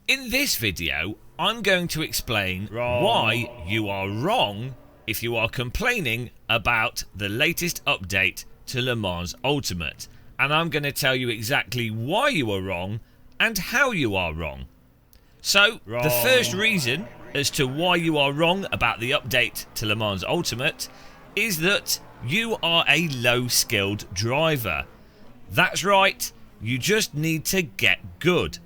In this video, I'm going to explain why you are wrong if you are complaining about the latest update to Le Mans Ultimate. And I'm going to tell you exactly why you are wrong and how you are wrong. So, the first reason as to why you are wrong about the update to Le Mans Ultimate is that you are a low-skilled driver. That's right, you just need to get good.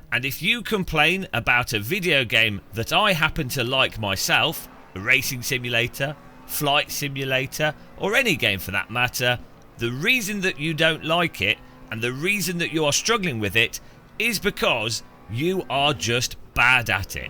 And if you complain about a video game that I happen to like myself, a racing simulator, flight simulator, or any game for that matter, the reason that you don't like it and the reason that you are struggling with it is because you are just bad at it.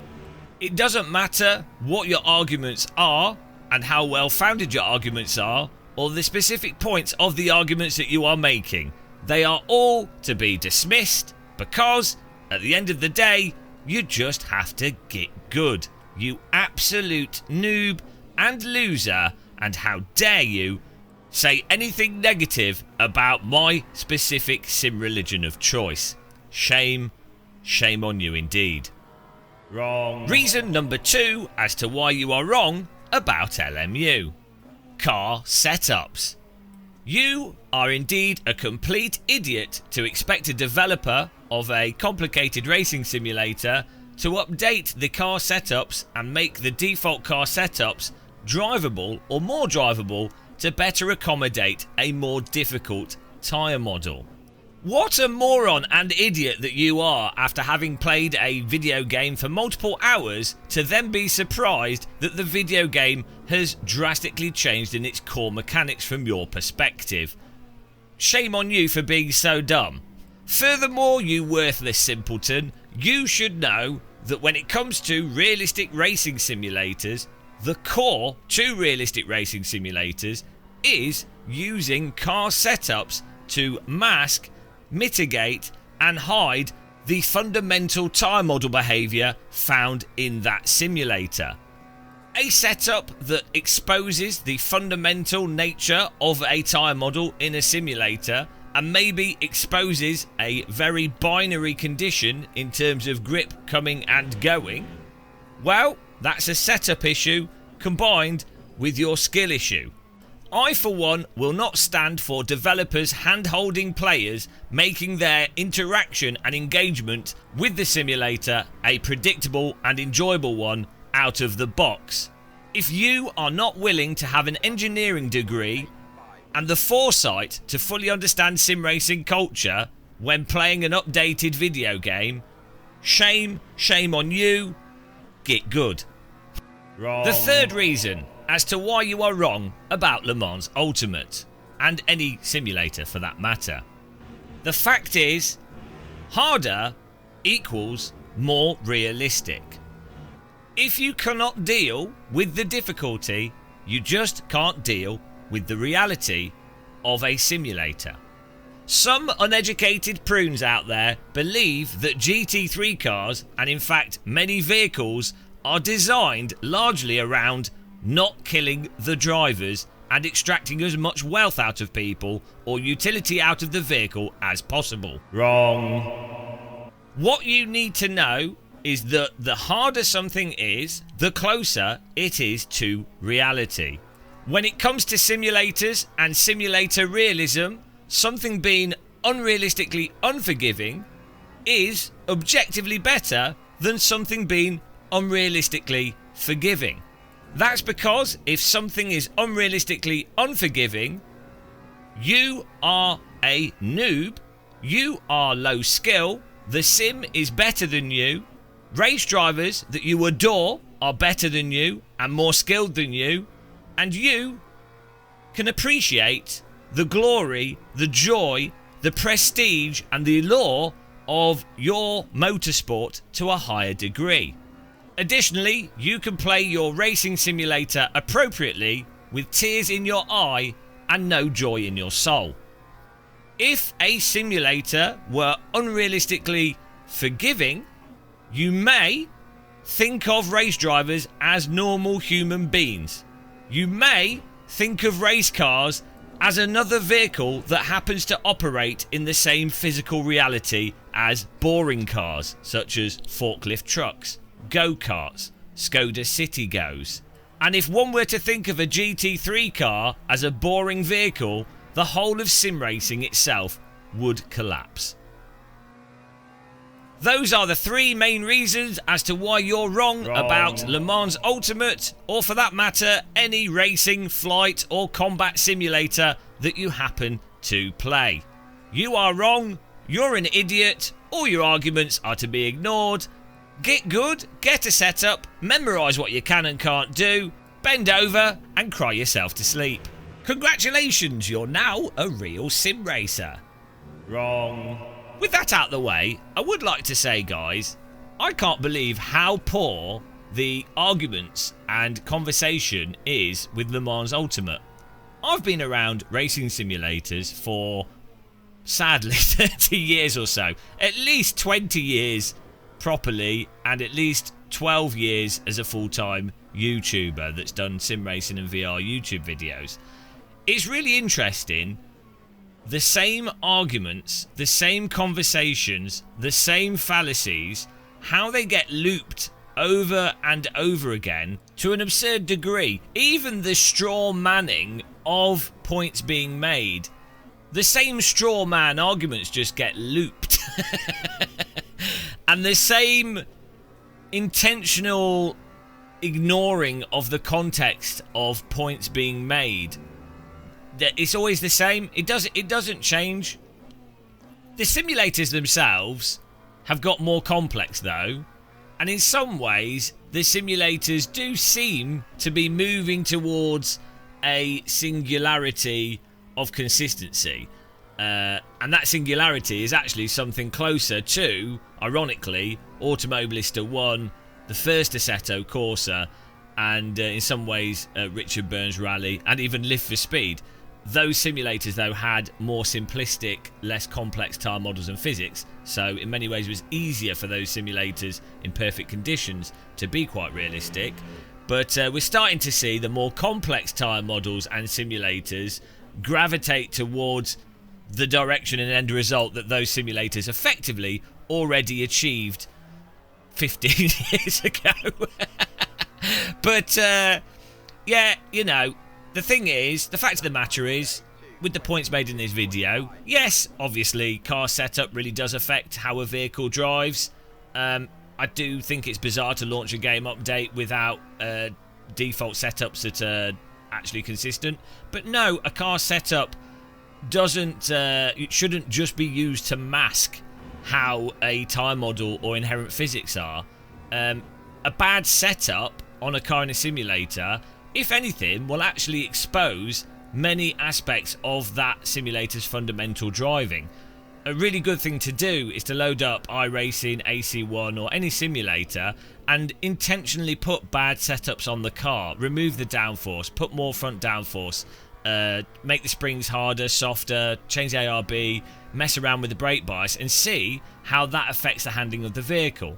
It doesn't matter what your arguments are and how well founded your arguments are, or the specific points of the arguments that you are making. They are all to be dismissed because at the end of the day, you just have to get good. You absolute noob and loser, and how dare you say anything negative about my specific sim religion of choice. Shame, shame on you indeed. Wrong. Reason number 2 as to why you are wrong about LMU. Car setups. You are indeed a complete idiot to expect a developer of a complicated racing simulator to update the car setups and make the default car setups drivable or more drivable to better accommodate a more difficult tyre model. What a moron and idiot that you are after having played a video game for multiple hours to then be surprised that the video game has drastically changed in its core mechanics from your perspective. Shame on you for being so dumb. Furthermore, you worthless simpleton, you should know that when it comes to realistic racing simulators, the core to realistic racing simulators is using car setups to mask, mitigate and hide the fundamental tyre model behaviour found in that simulator. A setup that exposes the fundamental nature of a tyre model in a simulator and maybe exposes a very binary condition in terms of grip coming and going, well, that's a setup issue combined with your skill issue. I, for one, will not stand for developers hand-holding players making their interaction and engagement with the simulator a predictable and enjoyable one out of the box. If you are not willing to have an engineering degree and the foresight to fully understand sim racing culture when playing an updated video game, shame, shame on you, get good. Wrong. The third reason as to why you are wrong about Le Mans Ultimate, and any simulator for that matter. The fact is, harder equals more realistic. If you cannot deal with the difficulty, you just can't deal with the reality of a simulator. Some uneducated prunes out there believe that GT3 cars, and in fact many vehicles, are designed largely around not killing the drivers and extracting as much wealth out of people or utility out of the vehicle as possible. Wrong. What you need to know is that the harder something is, the closer it is to reality. When it comes to simulators and simulator realism, something being unrealistically unforgiving is objectively better than something being unrealistically forgiving. That's because if something is unrealistically unforgiving, you are a noob, you are low skill, the sim is better than you, race drivers that you adore are better than you and more skilled than you, and you can appreciate the glory, the joy, the prestige and the allure of your motorsport to a higher degree. Additionally, you can play your racing simulator appropriately with tears in your eye and no joy in your soul. If a simulator were unrealistically forgiving, you may think of race drivers as normal human beings. You may think of race cars as another vehicle that happens to operate in the same physical reality as boring cars, such as forklift trucks, go-karts, Skoda Citygos. And if one were to think of a GT3 car as a boring vehicle, the whole of sim racing itself would collapse. Those are the 3 main reasons as to why you're wrong about Le Mans Ultimate, or for that matter, any racing, flight or combat simulator that you happen to play. You are wrong, you're an idiot, all your arguments are to be ignored. Get good, get a setup, memorise what you can and can't do, bend over and cry yourself to sleep. Congratulations, you're now a real sim racer. Wrong. With that out the way, I would like to say, guys, I can't believe how poor the arguments and conversation is with Le Mans Ultimate. I've been around racing simulators for, sadly, 30 years or so. At least 20 years properly, and at least 12 years as a full-time YouTuber that's done sim racing and VR YouTube videos. It's really interesting. The same arguments, the same conversations, the same fallacies, how they get looped over and over again to an absurd degree. Even the straw manning of points being made, the same straw man arguments just get looped. And the same intentional ignoring of the context of points being made. It's always the same. It doesn't change. The simulators themselves have got more complex though, and in some ways the simulators do seem to be moving towards a singularity of consistency, and that singularity is actually something closer to, ironically, Automobilista 1, the first Assetto Corsa, and in some ways Richard Burns Rally, and even Live for Speed. Those simulators, though, had more simplistic, less complex tire models and physics, so in many ways it was easier for those simulators in perfect conditions to be quite realistic. But we're starting to see the more complex tire models and simulators gravitate towards the direction and end result that those simulators effectively already achieved 15 years ago. But, yeah, you know, the thing is, the fact of the matter is, with the points made in this video, yes, obviously, car setup really does affect how a vehicle drives. I do think it's bizarre to launch a game update without default setups that are actually consistent. But no, a car setup it shouldn't just be used to mask how a tyre model or inherent physics are. A bad setup on a car in a simulator, if anything, will actually expose many aspects of that simulator's fundamental driving. A really good thing to do is to load up iRacing, AC1 or any simulator and intentionally put bad setups on the car, remove the downforce, put more front downforce, make the springs harder, softer, change the ARB, mess around with the brake bias and see how that affects the handling of the vehicle.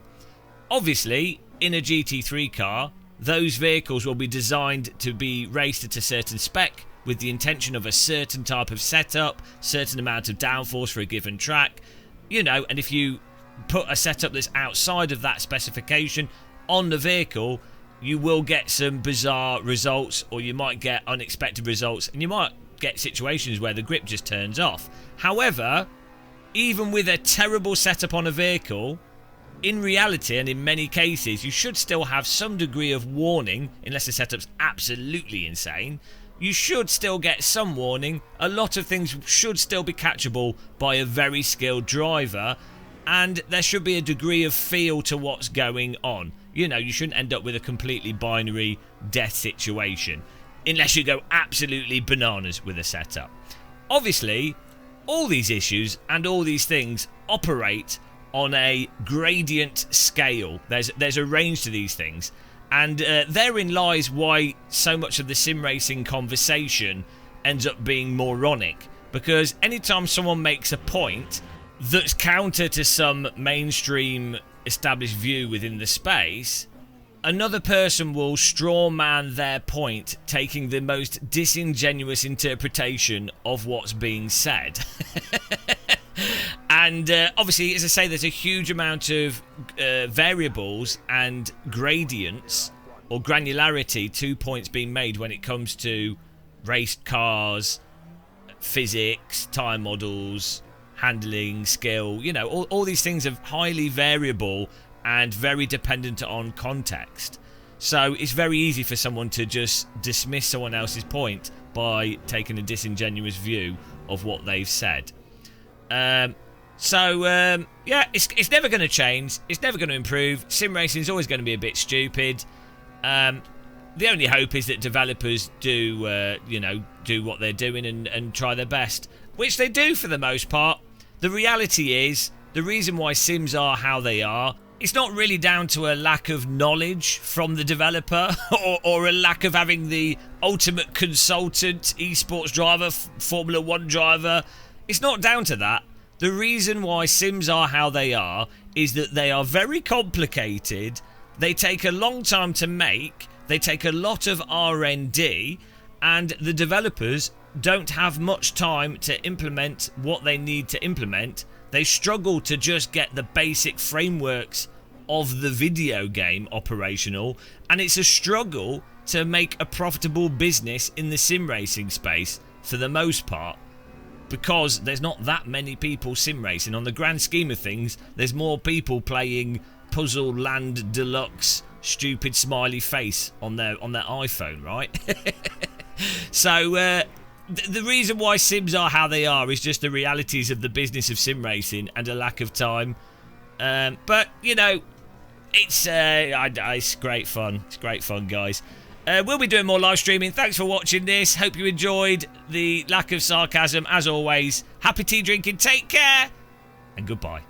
Obviously, in a GT3 car, those vehicles will be designed to be raced at a certain spec with the intention of a certain type of setup, certain amount of downforce for a given track, you know, and if you put a setup that's outside of that specification on the vehicle, you will get some bizarre results, or you might get unexpected results, and you might get situations where the grip just turns off. However, even with a terrible setup on a vehicle, in reality, and in many cases, you should still have some degree of warning, unless the setup's absolutely insane. You should still get some warning. A lot of things should still be catchable by a very skilled driver, and there should be a degree of feel to what's going on. You know, you shouldn't end up with a completely binary death situation, unless you go absolutely bananas with a setup. Obviously, all these issues and all these things operate on a gradient scale. There's a range to these things, and therein lies why so much of the sim racing conversation ends up being moronic, because anytime someone makes a point that's counter to some mainstream established view within the space, another person will straw man their point, taking the most disingenuous interpretation of what's being said. And obviously, as I say, there's a huge amount of variables and gradients or granularity, 2 points being made when it comes to race cars, physics, time models, handling, skill. You know, all these things are highly variable and very dependent on context. So it's very easy for someone to just dismiss someone else's point by taking a disingenuous view of what they've said. Yeah, it's never going to change. It's never going to improve. Sim racing is always going to be a bit stupid. The only hope is that developers do what they're doing and try their best, which they do for the most part. The reality is, the reason why Sims are how they are, it's not really down to a lack of knowledge from the developer or a lack of having the ultimate consultant, esports driver, Formula 1 driver. It's not down to that. The reason why Sims are how they are is that they are very complicated. They take a long time to make. They take a lot of R&D, and the developers don't have much time to implement what they need to implement. They struggle to just get the basic frameworks of the video game operational, and it's a struggle to make a profitable business in the sim racing space for the most part, because there's not that many people sim racing. On the grand scheme of things, there's more people playing Puzzle Land Deluxe stupid smiley face on their iPhone, right? So the reason why Sims are how they are is just the realities of the business of sim racing and a lack of time. But you know, it's great fun. It's great fun, guys. We'll be doing more live streaming. Thanks for watching this. Hope you enjoyed the lack of sarcasm. As always, happy tea drinking. Take care and goodbye.